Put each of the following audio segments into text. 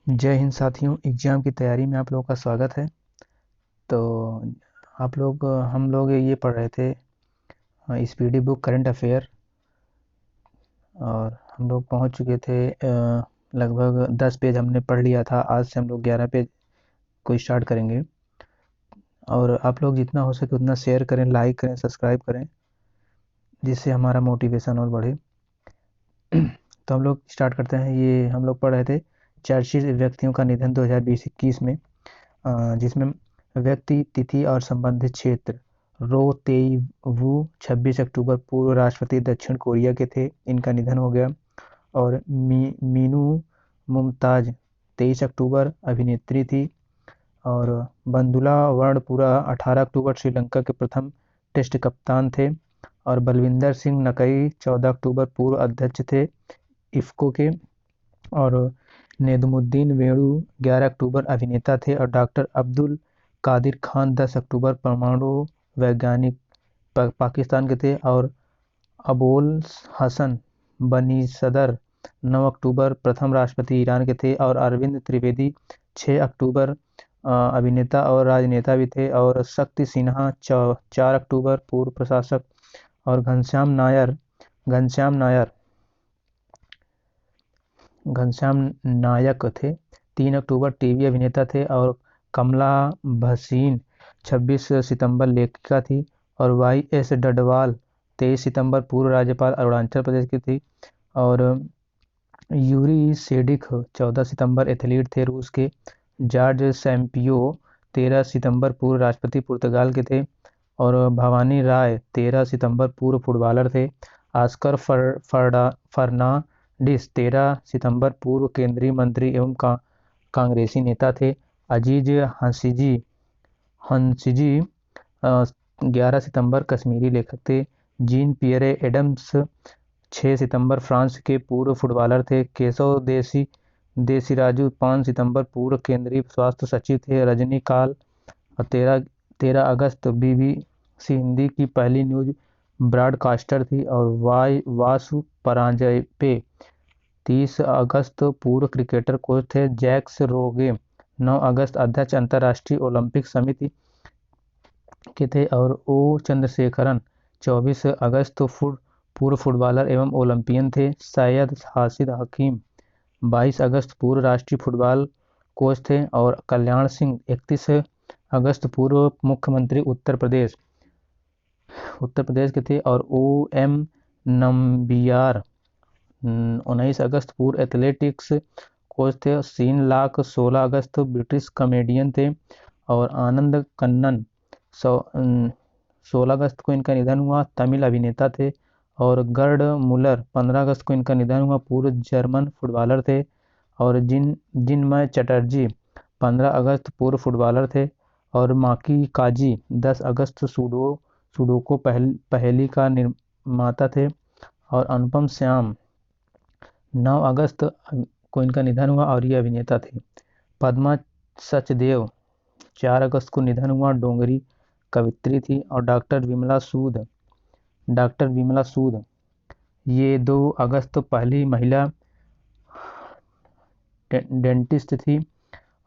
जय हिंद साथियों। एग्ज़ाम की तैयारी में आप लोगों का स्वागत है। तो हम लोग ये पढ़ रहे थे स्पीडी बुक करंट अफेयर, और हम लोग पहुंच चुके थे लगभग 10 पेज हमने पढ़ लिया था। आज से हम लोग 11 पेज को स्टार्ट करेंगे। और आप लोग जितना हो सके उतना शेयर करें, लाइक करें, सब्सक्राइब करें, जिससे हमारा मोटिवेशन और बढ़े। तो हम लोग स्टार्ट करते हैं। ये हम लोग पढ़ रहे थे चर्चित व्यक्तियों का निधन 2020-21 में, जिसमें व्यक्ति, तिथि और संबंधित क्षेत्र। रो तेई वू 26 अक्टूबर पूर्व राष्ट्रपति दक्षिण कोरिया के थे, इनका निधन हो गया। और मीनू मुमताज 23 अक्टूबर अभिनेत्री थी। और बंदुला वर्णपुरा 18 अक्टूबर श्रीलंका के प्रथम टेस्ट कप्तान थे। और बलविंदर सिंह नकई 14 अक्टूबर पूर्व अध्यक्ष थे इफ्को के। और नेदुमुद्दीन वेणु 11 अक्टूबर अभिनेता थे। और डॉक्टर अब्दुल कादिर खान 10 अक्टूबर परमाणु वैज्ञानिक पाकिस्तान के थे। और अबोल हसन बनी सदर 9 अक्टूबर प्रथम राष्ट्रपति ईरान के थे। और अरविंद त्रिवेदी 6 अक्टूबर अभिनेता और राजनेता भी थे। और शक्ति सिन्हा 4 अक्टूबर पूर्व प्रशासक। और घनश्याम नायक थे 3 अक्टूबर टीवी अभिनेता थे। और कमला भसीन 26 सितंबर लेखिका थी। और वाई एस डडवाल 23 सितंबर पूर्व राज्यपाल अरुणाचल प्रदेश की थी। और यूरी सेडिक 14 सितंबर एथलीट थे रूस के। जॉर्ज सैम्पियो 13 सितंबर पूर्व राष्ट्रपति पुर्तगाल के थे। और भवानी राय 13 सितंबर पूर्व फुटबॉलर थे। ऑस्कर फर्नांडिस 13 सितंबर पूर्व केंद्रीय मंत्री एवं कांग्रेसी नेता थे। अजीज हंसिजी 11 सितंबर कश्मीरी लेखक थे। जीन पियरे एडम्स 6 सितंबर फ्रांस के पूर्व फुटबॉलर थे। केशव देसीराजू 5 सितंबर पूर्व केंद्रीय स्वास्थ्य सचिव थे। रजनीकांत 13 अगस्त बीबीसी हिंदी की पहली न्यूज ब्रॉडकास्टर थी। और वासु परांजपे 30 अगस्त पूर्व क्रिकेटर कोच थे। जैक्स रोगे 9 अगस्त अध्यक्ष अंतर्राष्ट्रीय ओलंपिक समिति के थे। और ओ चंद्रशेखरन 24 अगस्त पूर्व फुटबॉलर एवं ओलंपियन थे। सैयद हाशिद हकीम 22 अगस्त पूर्व राष्ट्रीय फुटबॉल कोच थे। और कल्याण सिंह 31 अगस्त पूर्व मुख्यमंत्री उत्तर प्रदेश के थे। और ओ एम नंबियार 19 अगस्त पूर्व एथलेटिक्स कोच थे। सीन लाख 16 अगस्त ब्रिटिश कॉमेडियन थे। और आनंद कन्नन 16 अगस्त को इनका निधन हुआ, तमिल अभिनेता थे। और गर्ड मुलर 15 अगस्त को इनका निधन हुआ, पूर्व जर्मन फुटबॉलर थे। और जिनमय चटर्जी 15 अगस्त पूर्व फुटबॉलर थे। और माकी काजी 10 अगस्त सुडोको पहेली का निर्माता थे। और अनुपम श्याम 9 अगस्त को इनका निधन हुआ, और ये अभिनेता थे। पद्मा सचदेव 4 अगस्त को निधन हुआ, डोंगरी कवित्री थी। और डॉक्टर विमला सूद ये 2 अगस्त पहली महिला डेंटिस्ट थी।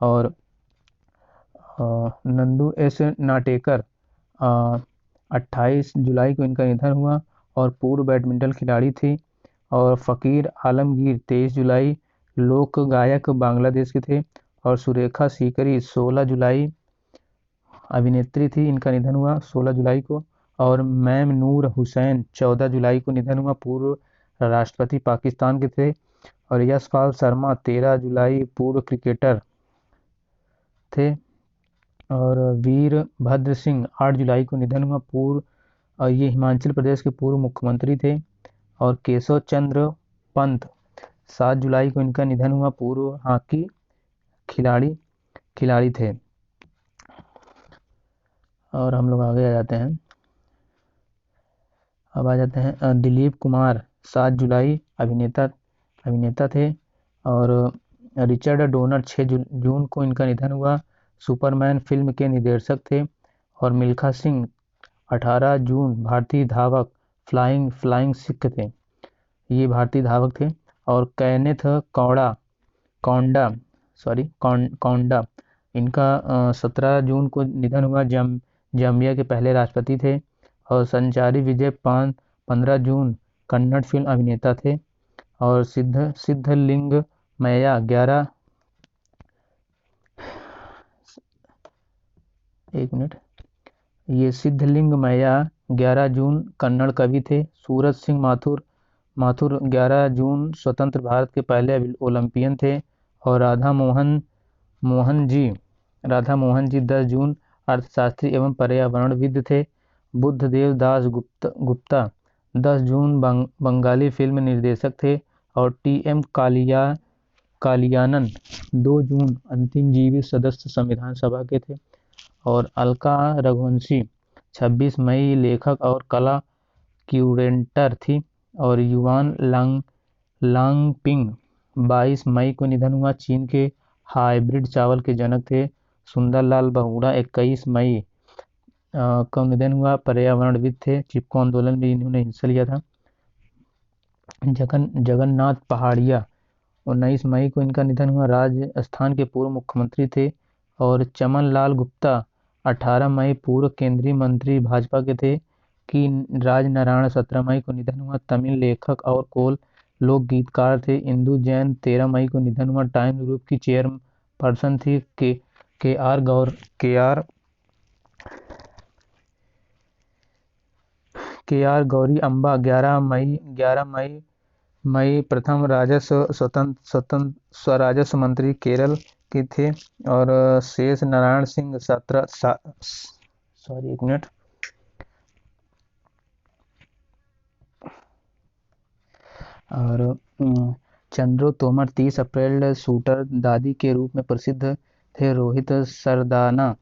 और नंदू एस नाटेकर 28 जुलाई को इनका निधन हुआ, और पूर्व बैडमिंटन खिलाड़ी थी। और फ़कीर आलमगीर 23 जुलाई लोक गायक बांग्लादेश के थे। और सुरेखा सीकरी 16 जुलाई अभिनेत्री थी, इनका निधन हुआ 16 जुलाई को। और मैम नूर हुसैन 14 जुलाई को निधन हुआ, पूर्व राष्ट्रपति पाकिस्तान के थे। और यशपाल शर्मा 13 जुलाई पूर्व क्रिकेटर थे। और वीरभद्र सिंह 8 जुलाई को निधन हुआ, ये हिमाचल प्रदेश के पूर्व मुख्यमंत्री थे। और केशव चंद्र पंत 7 जुलाई को इनका निधन हुआ, पूर्व हॉकी खिलाड़ी थे। और हम लोग आगे आ जाते हैं। अब आ जाते हैं दिलीप कुमार 7 जुलाई अभिनेता थे। और रिचर्ड डोनर 6 जून को इनका निधन हुआ, सुपरमैन फिल्म के निर्देशक थे। और मिल्खा सिंह 18 जून भारतीय धावक फ्लाइंग सिख थे, ये भारतीय धावक थे। और कैनेथ कौंडा सॉरी कोंडा, इनका 17 जून को निधन हुआ। जाम्बिया के पहले राष्ट्रपति थे। और संचारी विजय 15 जून कन्नड़ फिल्म अभिनेता थे। और सिद्धलिंग मैया 11 एक मिनट, ये सिद्धलिंग मैया 11 जून कन्नड़ कवि थे। सूरज सिंह माथुर माथुर 11 जून स्वतंत्र भारत के पहले ओलंपियन थे। और राधा मोहन जी 10 जून अर्थशास्त्री एवं पर्यावरणविद थे। बुद्धदेव दास गुप्ता 10 जून बंगाली फिल्म निर्देशक थे। और टी.एम. कालियानन 2 जून अंतिम जीवित सदस्य संविधान सभा के थे। और अलका रघुवंशी 26 मई लेखक और कला क्यूरेटर थी। और युवान लांगपिंग 22 मई को निधन हुआ, चीन के हाइब्रिड चावल के जनक थे। सुंदरलाल बहुगुणा 21 मई को निधन हुआ, पर्यावरणविद थे। चिपको आंदोलन में इन्होंने हिस्सा लिया था। जगन्नाथ पहाड़िया 19 मई को इनका निधन हुआ, राजस्थान के पूर्व मुख्यमंत्री थे। और चमन लाल गुप्ता 18 मई पूर्व केंद्रीय मंत्री भाजपा के थे। कि राजनारायण 17 मई को निधन हुआ, तमिल लेखक और कोल लोक गीतकार थे। इंदु जैन 13 मई को निधन हुआ, टाइम्स ग्रुप की चेयरपर्सन थी। के आर गौरी अम्बा 11 मई प्रथम राजस्व मंत्री केरल के थे। और शेष नारायण सिंह 17 सॉरी एक मिनट, और चंद्रो तोमर 30 अप्रैल शूटर दादी के रूप में प्रसिद्ध थे। रोहित सरदाना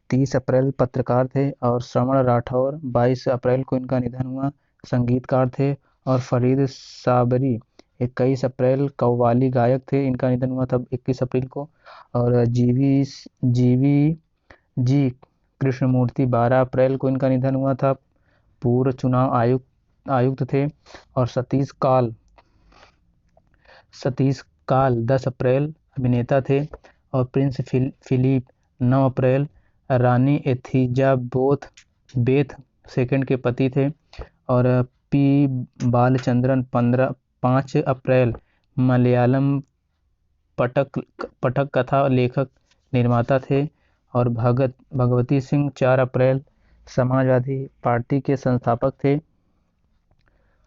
30 अप्रैल पत्रकार थे। और श्रवण राठौर 22 अप्रैल को इनका निधन हुआ, संगीतकार थे। और फरीद साबरी 21 अप्रैल कव्वाली गायक थे, इनका निधन हुआ था 21 अप्रैल को। और जीवी जी कृष्णमूर्ति 12 अप्रैल को इनका निधन हुआ था, पूर्व चुनाव आयुक्त थे। और सतीश काल 10 अप्रैल अभिनेता थे। और प्रिंस फिलिप 9 अप्रैल रानी बेथ सेकंड के पति थे। और पी बालचंद्रन 5 अप्रैल मलयालम पटक कथा लेखक निर्माता थे। और भगवती सिंह 4 अप्रैल समाजवादी पार्टी के संस्थापक थे।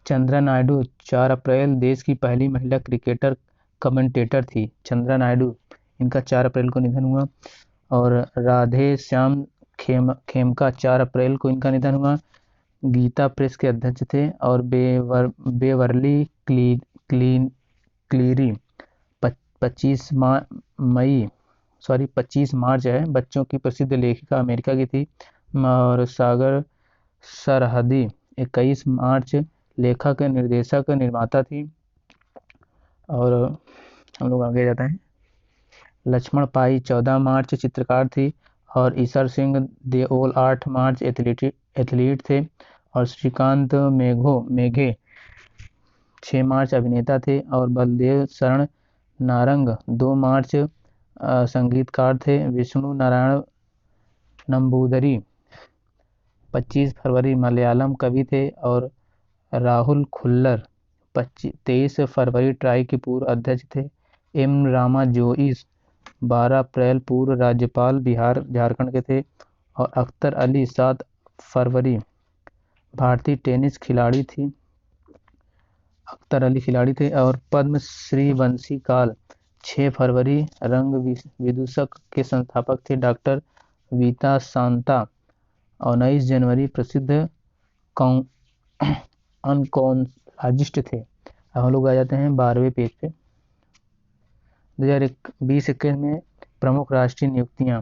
चंद्रा नायडू 4 अप्रैल देश की पहली महिला क्रिकेटर कमेंटेटर थी। चंद्रा नायडू, इनका 4 अप्रैल को निधन हुआ। और राधे श्याम खेमका 4 अप्रैल को इनका निधन हुआ, गीता प्रेस के अध्यक्ष थे। और बेवरली क्लीरी 25 मार्च है, बच्चों की प्रसिद्ध लेखिका अमेरिका की थी। और सागर सरहदी 21 मार्च लेखक निर्देशक निर्माता थी। और हम लोग आगे जाते हैं। लक्ष्मण पाई 14 मार्च चित्रकार थी। और ईशर सिंह देओल 8 मार्च एथलीट थे। और श्रीकांत मेघे 6 मार्च अभिनेता थे। और बलदेव शरण नारंग 2 मार्च संगीतकार थे। विष्णु नारायण नंबूदरी 25 फरवरी मलयालम कवि थे। और राहुल खुल्लर 23 फरवरी ट्राई के पूर्व अध्यक्ष थे। एम रामा जोइस 12 अप्रैल पूर्व राज्यपाल बिहार झारखंड के थे। और अख्तर अली 7 फरवरी भारतीय टेनिस खिलाड़ी थी। और पद्म श्री वंशी काल 6 फरवरी रंग विदूषक के संस्थापक थे डॉक्टर वीता शांता। और 19 जनवरी प्रसिद्ध ऑनकोलॉजिस्ट थे। अब हम लोग आ जाते हैं 12वें पेज पे। 2020-21 में प्रमुख राष्ट्रीय नियुक्तियां।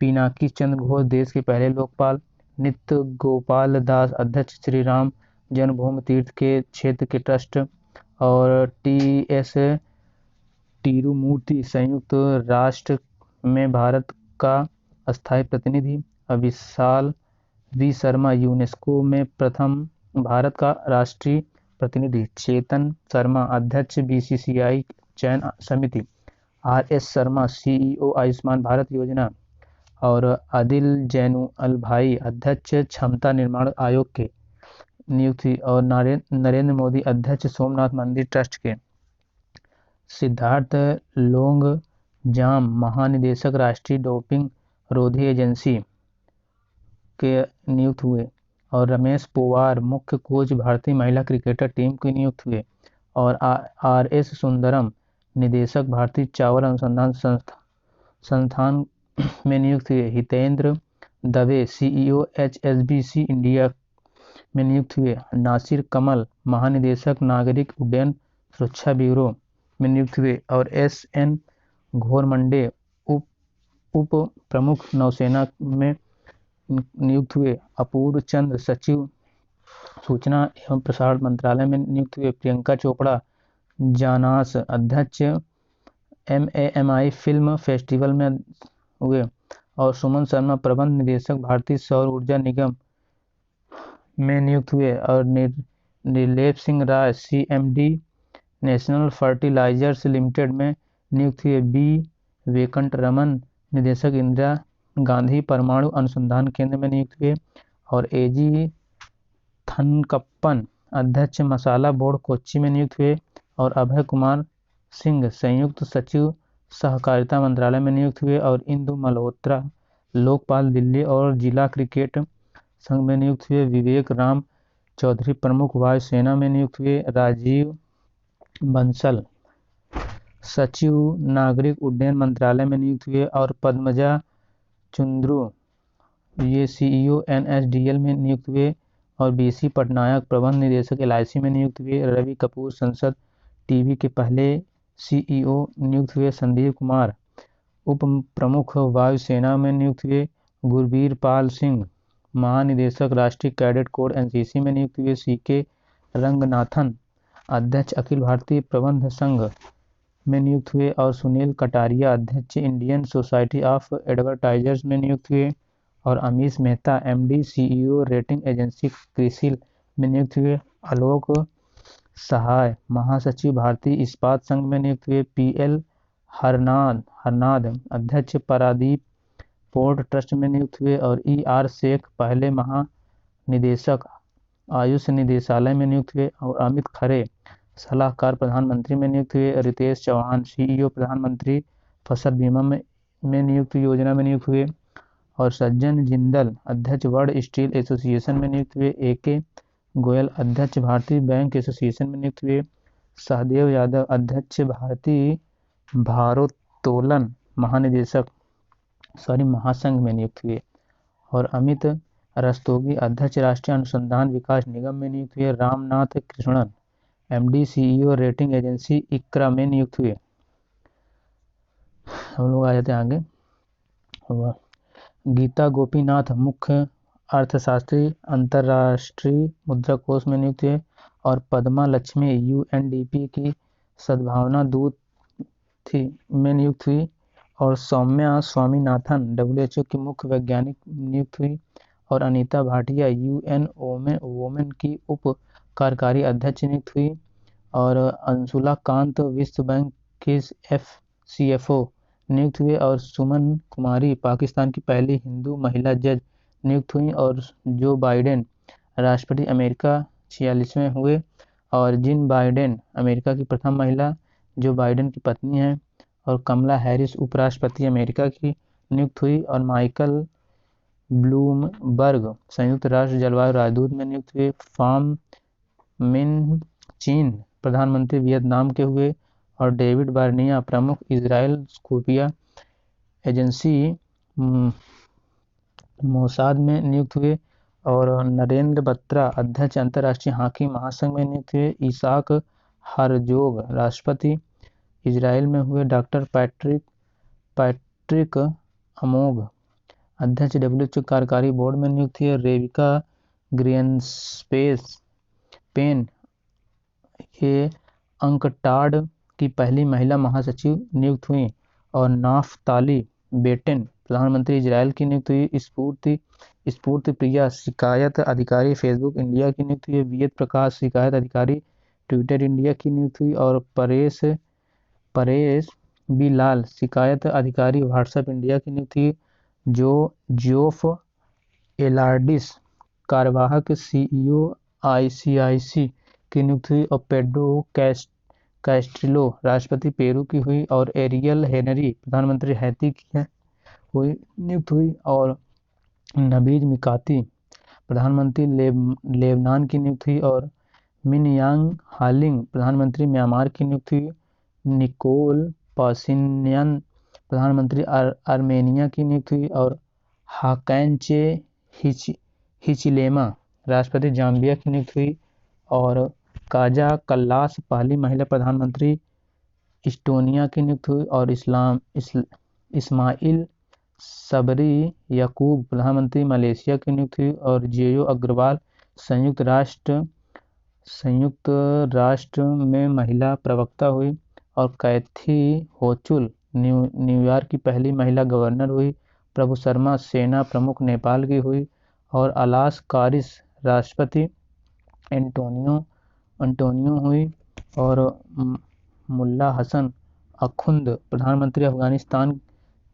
पिनाकी चंद्र घोष देश के पहले लोकपाल। नित्य गोपाल दास अध्यक्ष श्री राम जन्मभूमि तीर्थ के क्षेत्र के ट्रस्ट। और टी.एस. तिरुमूर्ति संयुक्त राष्ट्र में भारत का अस्थायी प्रतिनिधि। विशाल वी शर्मा यूनेस्को में प्रथम भारत का राष्ट्रीय प्रतिनिधि। चेतन शर्मा अध्यक्ष बीसीसीआई चयन समिति। RS शर्मा CEO आयुष्मान भारत योजना और आदिल जैनु अल भाई अध्यक्ष क्षमता निर्माण आयोग के नियुक्त हुई और नरेंद्र मोदी अध्यक्ष सोमनाथ मंदिर ट्रस्ट के। सिद्धार्थ लोंगजाम महानिदेशक राष्ट्रीय डोपिंग रोधी एजेंसी के नियुक्त हुए और रमेश पोवार मुख्य कोच भारतीय महिला क्रिकेटर टीम के नियुक्त हुए और RS सुंदरम निदेशक भारतीय चावल अनुसंधान संस्थान में नियुक्त हुए। Hitendra Dave CEO HSBC India में नियुक्त हुए। नासिर कमल महानिदेशक नागरिक उड्डयन सुरक्षा ब्यूरो में नियुक्त हुए और SN घोरमंडे उप प्रमुख नौसेना में नियुक्त हुए। अपूर्व चंद्र सचिव सूचना एवं प्रसारण मंत्रालय में नियुक्त हुए। प्रियंका चोपड़ा जानास अध्यक्ष MAMI फिल्म फेस्टिवल में हुए और सुमन शर्मा प्रबंध निदेशक भारतीय सौर ऊर्जा निगम में नियुक्त हुए और निर्लेप सिंह राय CMD नेशनल फर्टिलाइजर्स लिमिटेड में नियुक्त हुए। B वेंकटरमन निदेशक इंदिरा गांधी परमाणु अनुसंधान केंद्र में नियुक्त हुए और AG थनकप्पन अध्यक्ष मसाला बोर्ड कोच्चि में नियुक्त हुए और अभय कुमार सिंह संयुक्त सचिव सहकारिता मंत्रालय में नियुक्त हुए और इंदु मल्होत्रा लोकपाल दिल्ली और जिला क्रिकेट संघ में नियुक्त हुए। विवेक राम चौधरी प्रमुख वायुसेना में नियुक्त हुए। राजीव बंसल सचिव नागरिक उड्डयन मंत्रालय में नियुक्त हुए और पद्मजा चुंद्रू ये CEO NSDL में नियुक्त हुए और BC पटनायक प्रबंध निदेशक LIC में नियुक्त हुए। रवि कपूर संसद टीवी के पहले CEO नियुक्त हुए। संदीप कुमार उप प्रमुख वायुसेना में नियुक्त हुए। गुरबीर पाल सिंह महानिदेशक राष्ट्रीय कैडेट कोर NCC में नियुक्त हुए। CK रंगनाथन अध्यक्ष अखिल भारतीय प्रबंध संघ में नियुक्त हुए और सुनील कटारिया अध्यक्ष इंडियन सोसाइटी ऑफ एडवर्टाइजर्स में नियुक्त हुए और Amish Mehta MD CEO rating agency CRISIL में नियुक्त हुए। आलोक सहाय महासचिव भारतीय इस्पात संघ में नियुक्त हुए। PL हरनाद अध्यक्ष पारादीप पोर्ट ट्रस्ट में नियुक्त हुए और ER शेख पहले महानिदेशक आयुष निदेशालय में नियुक्त हुए और अमित खरे सलाहकार प्रधानमंत्री में नियुक्त हुए। रितेश चौहान CEO प्रधानमंत्री फसल बीमा में नियुक्त योजना में नियुक्त हुए और सज्जन जिंदल अध्यक्ष वर्ल्ड स्टील एसोसिएशन में नियुक्त हुए। AK गोयल अध्यक्ष भारतीय बैंक एसोसिएशन में नियुक्त हुए। सहदेव यादव अध्यक्ष भारतीय भारोत्तोलन महासंघ में नियुक्त हुए और अमित रस्तोगी अध्यक्ष राष्ट्रीय अनुसंधान विकास निगम में नियुक्त हुए। Ramnath Krishnan MD CEO rating agency Iqra में नियुक्त हुए। हम लोग आ जाते हैं आगे। गीता गोपीनाथ मुख्य अर्थशास्त्री अंतर्राष्ट्रीय मुद्रा कोष में नियुक्त हुए और पद्मा लक्ष्मी UNDP की सद्भावना दूत में नियुक्त हुई और सौम्या स्वामीनाथन WHO की मुख्य वैज्ञानिक नियुक्त हुई और अनीता भाटिया UN वोमेन की उप कार्यकारी अध्यक्ष नियुक्त हुई और अंशुला कांत विश्व बैंक के CFO नियुक्त हुए और सुमन कुमारी पाकिस्तान की पहली हिंदू महिला जज नियुक्त हुई और जो बाइडेन राष्ट्रपति अमेरिका 46वें हुए और जिन बाइडेन अमेरिका की प्रथम महिला जो बाइडेन की पत्नी है और कमला हैरिस उपराष्ट्रपति अमेरिका की नियुक्त हुई और माइकल ब्लूमबर्ग संयुक्त राष्ट्र जलवायु राजदूत में नियुक्त हुए। फार्म मिन चीन प्रधानमंत्री वियतनाम के हुए और डेविड बार्निया प्रमुख इजराइल खुफिया एजेंसी मोसाद में नियुक्त हुए और नरेंद्र बत्रा अध्यक्ष अंतर्राष्ट्रीय हॉकी महासंघ में नियुक्त हुए। इसाक हरजोग राष्ट्रपति इजराइल में हुए। डॉक्टर पैट्रिक अमोघ अध्यक्ष WHO कार्यकारी बोर्ड में नियुक्त हुए। रेविका ग्रीनस्पेन के अंकटाड की पहली महिला महासचिव नियुक्त हुई और नाफ्ताली बेटेन प्रधानमंत्री इजराइल की नियुक्त हुई। स्फूर्ति प्रिया शिकायत अधिकारी फेसबुक इंडिया की नियुक्त हुई। वियत प्रकाश शिकायत अधिकारी ट्विटर इंडिया की नियुक्त हुई और परेश बी लाल शिकायत अधिकारी व्हाट्सएप इंडिया की नियुक्ति हुई। जोफ एलार्डिस कार्यवाहक सीईओ आईसीआईसी की नियुक्ति हुई। और पेड्रो कैस्ट्रिलो राष्ट्रपति पेरू की हुई। और एरियल हेनरी प्रधानमंत्री हैती की नियुक्त हुई। और नबीज मिकाती प्रधानमंत्री लेबनान की नियुक्त हुई। और मिन यांग हालिंग प्रधानमंत्री म्यांमार की नियुक्त हुई। निकोल पाशिन्यान प्रधानमंत्री आर्मेनिया की नियुक्त हुई। और हाकैन हिचिलेमा राष्ट्रपति जाम्बिया की नियुक्त हुई। और काजा कल्लास पहली महिला प्रधानमंत्री इस्टोनिया की नियुक्त हुई। और इस्माइल सबरी याकूब प्रधानमंत्री मलेशिया की नियुक्त हुई। और जेयो अग्रवाल संयुक्त राष्ट्र में महिला प्रवक्ता हुई। और कैथी होचुल न्यूयॉर्क की पहली महिला गवर्नर हुई। प्रभु शर्मा सेना प्रमुख नेपाल की हुई। और अलास कारिस राष्ट्रपति एंटोनियो हुई। और मुल्ला हसन अखुंद प्रधानमंत्री अफगानिस्तान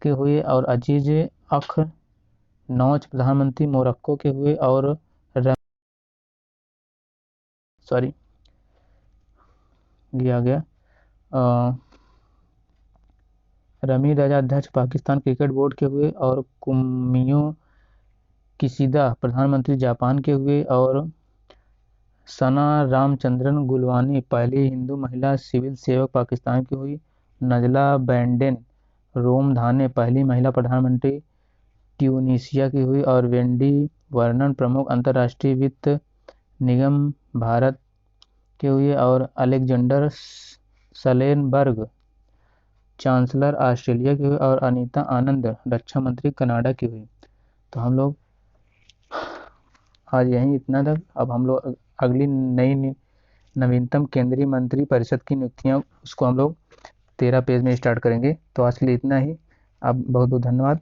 के हुए। और अजीज अख नौच प्रधानमंत्री मोरक्को के हुए। और सॉरी दिया गया रमी रजा अध्यक्ष पाकिस्तान क्रिकेट बोर्ड के हुए। और कुमियो किशिदा प्रधानमंत्री जापान के हुए। और सना रामचंद्रन गुलवानी पहली हिंदू महिला सिविल सेवक पाकिस्तान की हुई। नजला बैंडेन रोमधाने पहली महिला प्रधानमंत्री ट्यूनीशिया की हुई। और वेंडी वर्नन प्रमुख अंतर्राष्ट्रीय वित्त निगम भारत के हुए। और अलेक्जेंडर सलेनबर्ग चांसलर ऑस्ट्रेलिया की हुई। और अनीता आनंद रक्षा मंत्री कनाडा की हुई। तो हम लोग आज यहीं इतना तक। अब हम लोग अगली नई नवीनतम केंद्रीय मंत्री परिषद की नियुक्तियां उसको हम लोग 13 पेज में स्टार्ट करेंगे। तो आज के लिए इतना ही। अब बहुत बहुत धन्यवाद।